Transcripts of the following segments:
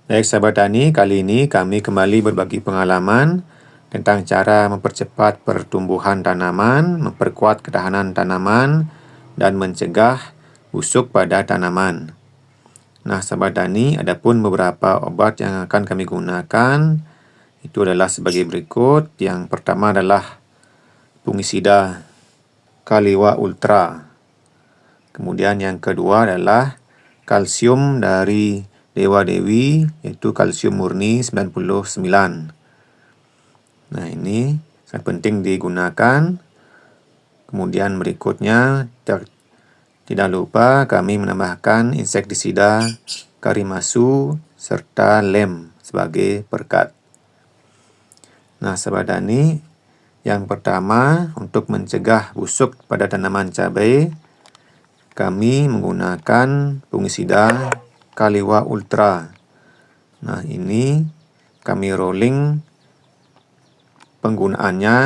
Baik sahabat tani, kali ini kami kembali berbagi pengalaman tentang cara mempercepat pertumbuhan tanaman, memperkuat ketahanan tanaman, dan mencegah busuk pada tanaman. Nah, sahabat tani, ada pun beberapa obat yang akan kami gunakan. Itu adalah sebagai berikut. Yang pertama adalah fungisida Kaliwa Ultra. Kemudian yang kedua adalah kalsium dari Dewa Dewi, yaitu kalsium murni 99. Nah, ini sangat penting digunakan. Kemudian berikutnya, tidak lupa kami menambahkan insektisida Karimasu serta lem sebagai perekat. Nah, sahabat tani, yang pertama untuk mencegah busuk pada tanaman cabai, kami menggunakan fungisida Kaliwa Ultra. Nah, ini kami rolling penggunaannya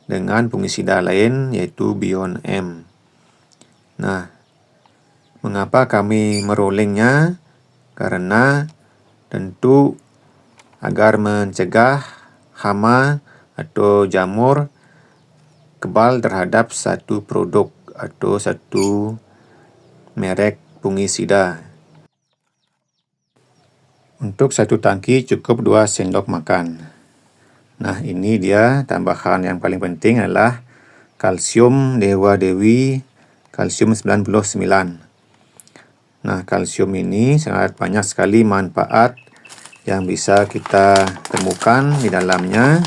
dengan fungisida lain yaitu Beyond M. Nah, mengapa kami merollingnya? Karena tentu agar mencegah hama atau jamur kebal terhadap satu produk atau satu merek fungisida. Untuk satu tangki cukup 2 sendok makan. Nah, ini dia tambahan yang paling penting adalah kalsium Dewa Dewi, kalsium 99. Nah, kalsium ini sangat banyak sekali manfaat yang bisa kita temukan di dalamnya.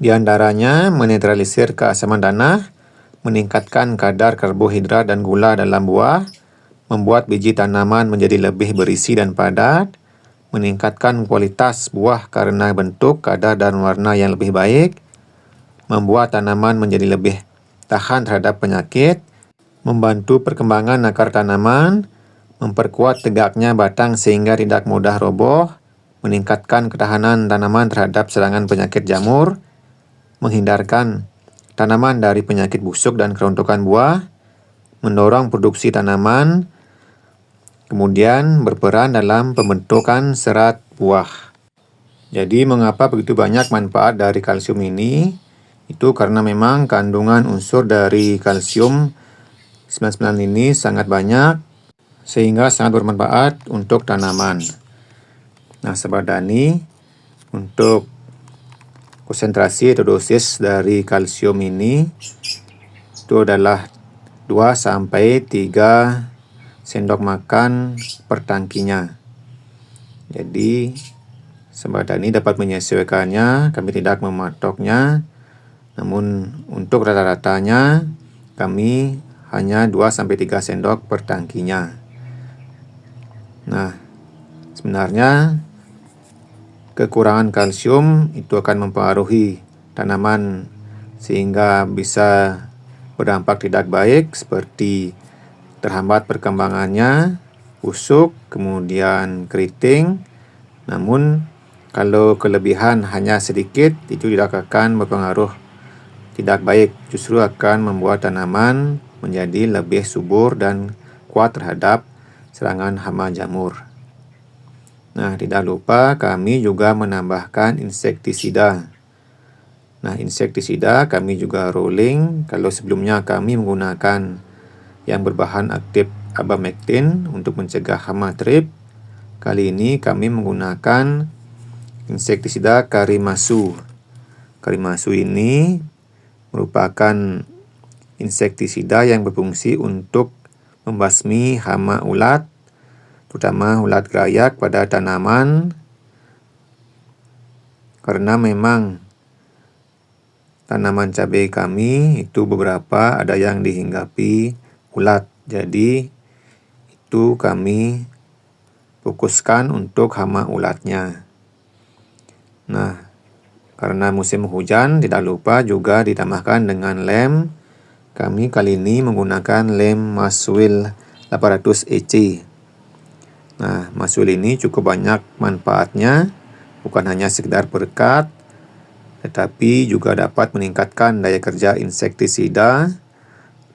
Di antaranya menetralisir keasaman tanah, meningkatkan kadar karbohidrat dan gula dalam buah, membuat biji tanaman menjadi lebih berisi dan padat, meningkatkan kualitas buah karena bentuk, kadar, dan warna yang lebih baik, membuat tanaman menjadi lebih tahan terhadap penyakit, membantu perkembangan akar tanaman, memperkuat tegaknya batang sehingga tidak mudah roboh, meningkatkan ketahanan tanaman terhadap serangan penyakit jamur, menghindarkan tanaman dari penyakit busuk dan kerontokan buah, mendorong produksi tanaman, kemudian berperan dalam pembentukan serat buah. Jadi mengapa begitu banyak manfaat dari kalsium ini? Itu karena memang kandungan unsur dari kalsium 99 ini sangat banyak sehingga sangat bermanfaat untuk tanaman. Nah, sahabat tani, untuk konsentrasi atau dosis dari kalsium ini itu adalah 2-3 sendok makan per tangkinya. Jadi, sahabat tani dapat menyesuaikannya, kami tidak mematoknya. Namun, untuk rata-ratanya, kami hanya 2-3 sendok per tangkinya. Nah, sebenarnya kekurangan kalsium itu akan mempengaruhi tanaman sehingga bisa berdampak tidak baik seperti terhambat perkembangannya, busuk, kemudian keriting. Namun, kalau kelebihan hanya sedikit, itu tidak akan berpengaruh tidak baik. Justru akan membuat tanaman menjadi lebih subur dan kuat terhadap serangan hama jamur. Nah, tidak lupa kami juga menambahkan insektisida. Nah, insektisida kami juga rolling. Kalau sebelumnya kami menggunakan yang berbahan aktif abamectin untuk mencegah hama trip, kali ini kami menggunakan insektisida Karimasu. Karimasu ini merupakan insektisida yang berfungsi untuk membasmi hama ulat, terutama ulat gerayak pada tanaman, karena memang tanaman cabai kami itu beberapa ada yang dihinggapi ulat. Jadi itu kami fokuskan untuk hama ulatnya. Nah, karena musim hujan tidak lupa juga ditambahkan dengan lem. Kami kali ini menggunakan lem Maswil 800 EC. Nah, Maswil ini cukup banyak manfaatnya, bukan hanya sekedar perekat, tetapi juga dapat meningkatkan daya kerja insektisida,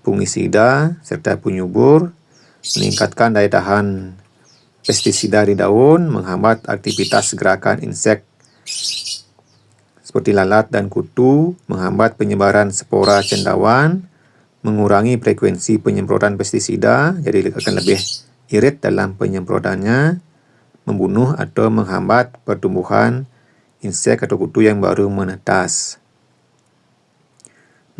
fungisida, serta penyubur, meningkatkan daya tahan pestisida di daun, menghambat aktivitas gerakan insek seperti lalat dan kutu, menghambat penyebaran spora cendawan, mengurangi frekuensi penyemprotan pestisida, jadi akan lebih irit dalam penyemprotannya, membunuh atau menghambat pertumbuhan insek atau kutu yang baru menetas.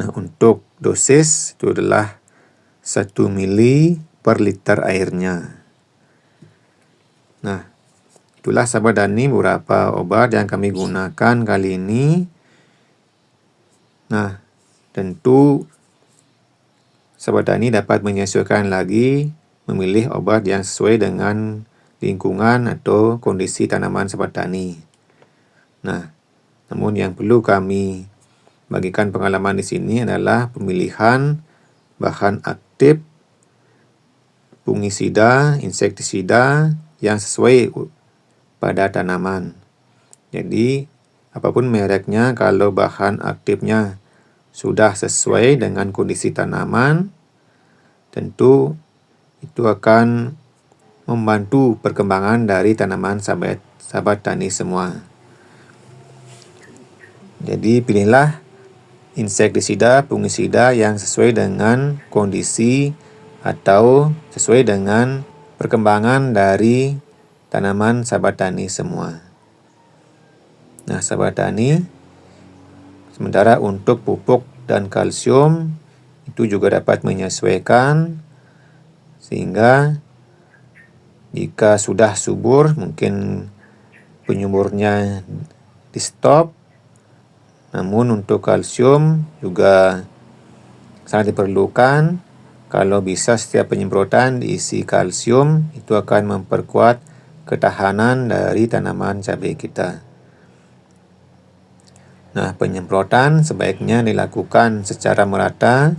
Nah, untuk dosis itu adalah 1 mili per liter airnya. Nah, itulah sahabat Tani beberapa obat yang kami gunakan kali ini. Nah, tentu sahabat Tani dapat menyesuaikan lagi memilih obat yang sesuai dengan lingkungan atau kondisi tanaman sahabat Tani. Nah, namun yang perlu kami bagikan pengalaman di sini adalah pemilihan bahan aktif, fungisida, insektisida yang sesuai pada tanaman. Jadi, apapun mereknya, kalau bahan aktifnya sudah sesuai dengan kondisi tanaman, tentu itu akan membantu perkembangan dari tanaman sahabat tani semua. Jadi, pilihlah insektisida, fungisida yang sesuai dengan kondisi atau sesuai dengan perkembangan dari tanaman sahabat tani semua. Nah, sahabat tani, sementara untuk pupuk dan kalsium itu juga dapat menyesuaikan, sehingga jika sudah subur mungkin penyumburnya di stop. Namun untuk kalsium juga sangat diperlukan. Kalau bisa setiap penyemprotan diisi kalsium, itu akan memperkuat ketahanan dari tanaman cabai kita. Nah, penyemprotan sebaiknya dilakukan secara merata,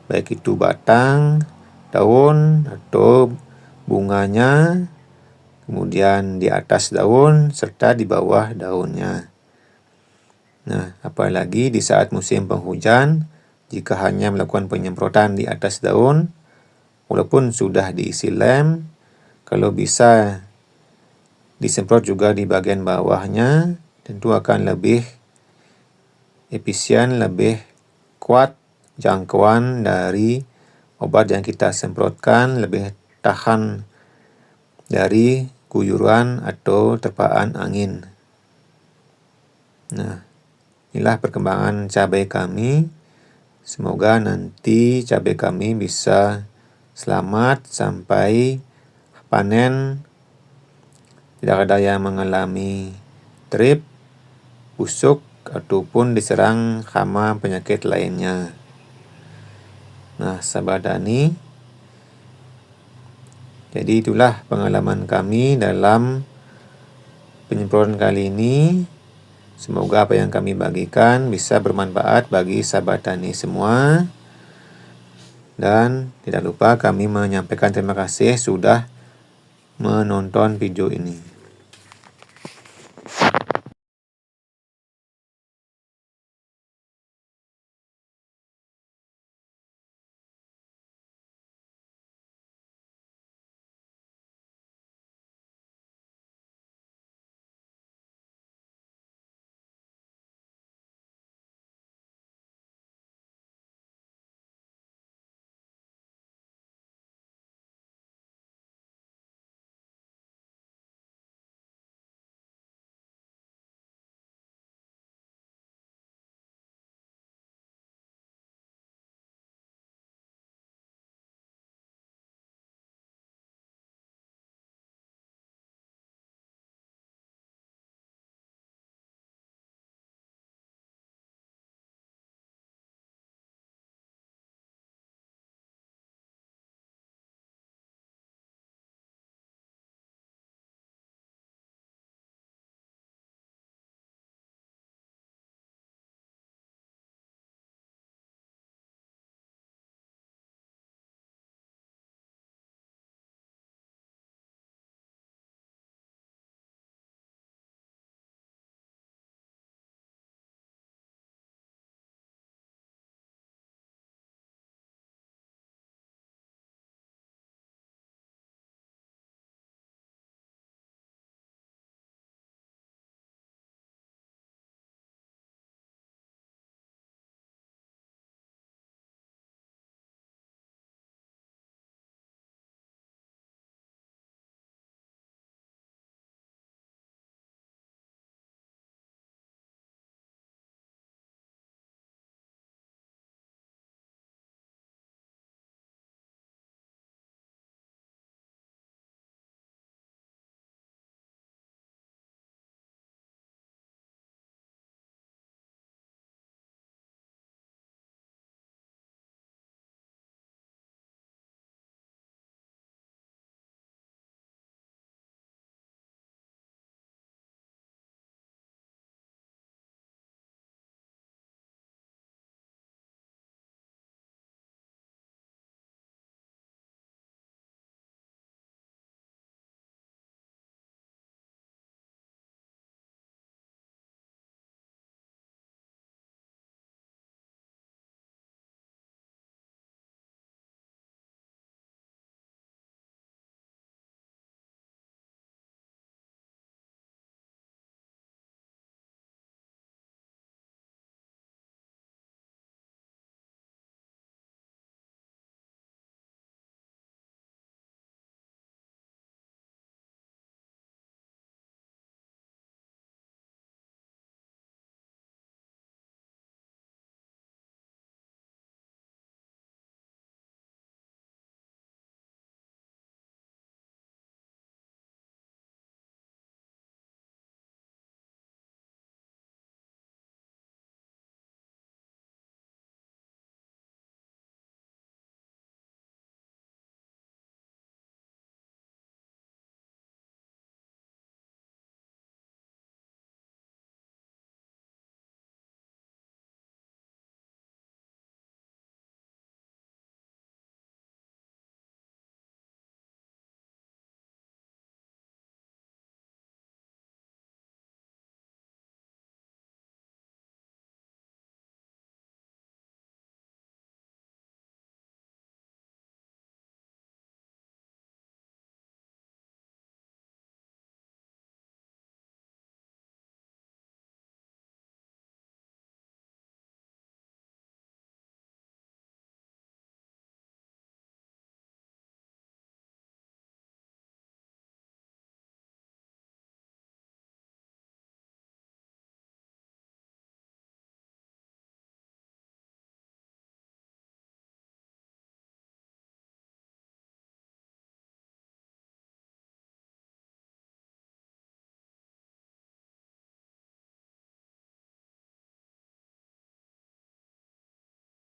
baik itu batang, daun, atau bunganya, kemudian di atas daun, serta di bawah daunnya. Nah, apalagi di saat musim penghujan, jika hanya melakukan penyemprotan di atas daun, walaupun sudah diisi lem, kalau bisa disemprot juga di bagian bawahnya, tentu akan lebih efisien, lebih kuat jangkauan dari obat yang kita semprotkan, lebih tahan dari guyuran atau terpaan angin. Nah, inilah perkembangan cabai kami. Semoga nanti cabai kami bisa selamat sampai panen. Tidak ada yang mengalami trip, busuk, ataupun diserang hama penyakit lainnya. Nah, sahabat tani, jadi itulah pengalaman kami dalam penyemprotan kali ini. Semoga apa yang kami bagikan bisa bermanfaat bagi sahabat tani semua. Dan tidak lupa kami menyampaikan terima kasih sudah menonton video ini.